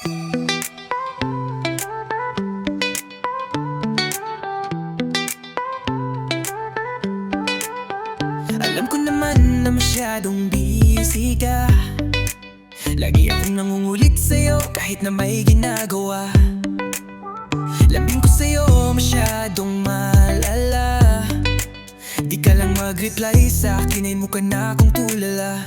Alam ko naman na masyadong busy ka. Lagi akong nangungulit sa'yo kahit na may ginagawa. Lambing ko sa'yo masyadong malala. Di ka lang mag-reply sa akin ay mukha na akong tulala.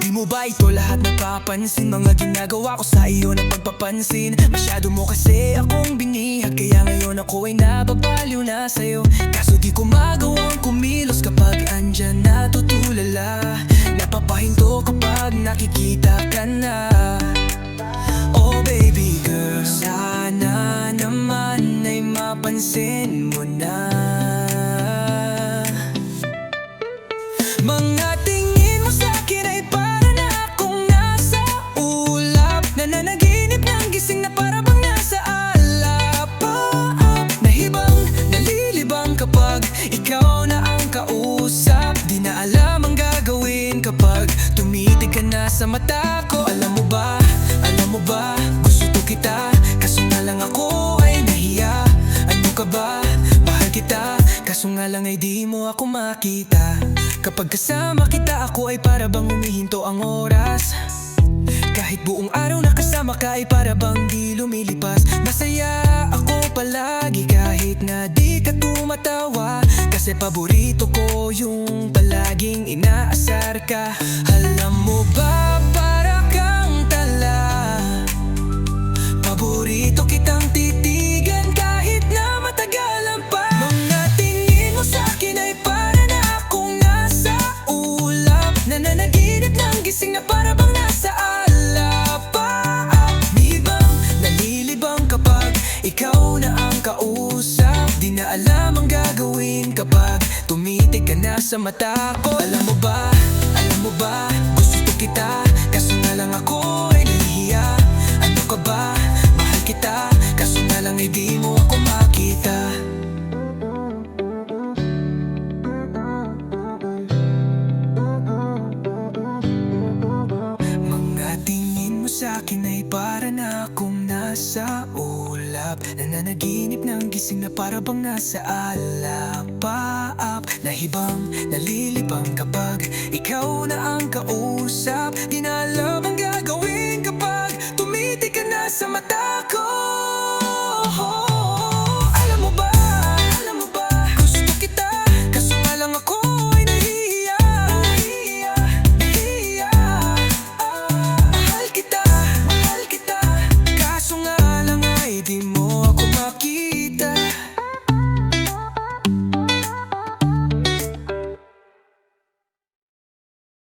Di mo ba ito lahat napapansin? Mga ginagawa ko sa iyo na pagpapansin. Masyado mo kasi akong binihag, kaya ngayon ako ay nababaliw na sa'yo. Kaso di ko magawang kumilos kapag andyan natutulala. Napapahinto kapag nakikita ka na. Oh baby girl, sana naman ay mapansin mo na. Mga tingin mo sa'kin ay para na akong nasa ulap. Nananaginip ng gising na para bang nasa alapaap. Nahibang, nalilibang kapag ikaw na ang kausap. Di na alam ang gagawin kapag tumitig ka na sa mata ko. Alam mo ba, gusto kita. Kaso nga lang ako ay nahiya. Ano ka ba, mahal kita. Kaso nga lang ay di mo ako makita. Kapag kasama kita ako ay para bang humihinto ang oras. Kahit buong araw nakasama ka ay para bang di lumilipas. Masaya ako palagi kahit na di ka tumatawa. Kasi paborito ko yung palaging inaasar ka. Alam mo ba, para kang tala. Paborito kitang titigan kahit na matagalan pa. Mga tingin mo sa'kin ay para na akong nasa ulap. Nananaginip ng gising na para bang nasa alapaap. Nibang, nalilibang kapag ikaw na ang kausap. Di na alam ang gagawin kapag tumitig ka na sa mata ko. Alam mo ba, gusto kita. Kaso nga lang ako ay nahihiya. Ano ka ba, mahal kita. Kaso nga lang ay di mo ako makita. Mga tingin mo sa'kin ay para na akong nasa ulap. Nananaginip ng gising na para bang nasa alapaap. Nahibang, nalilibang kapag ikaw na ang kausap. Di na alam ang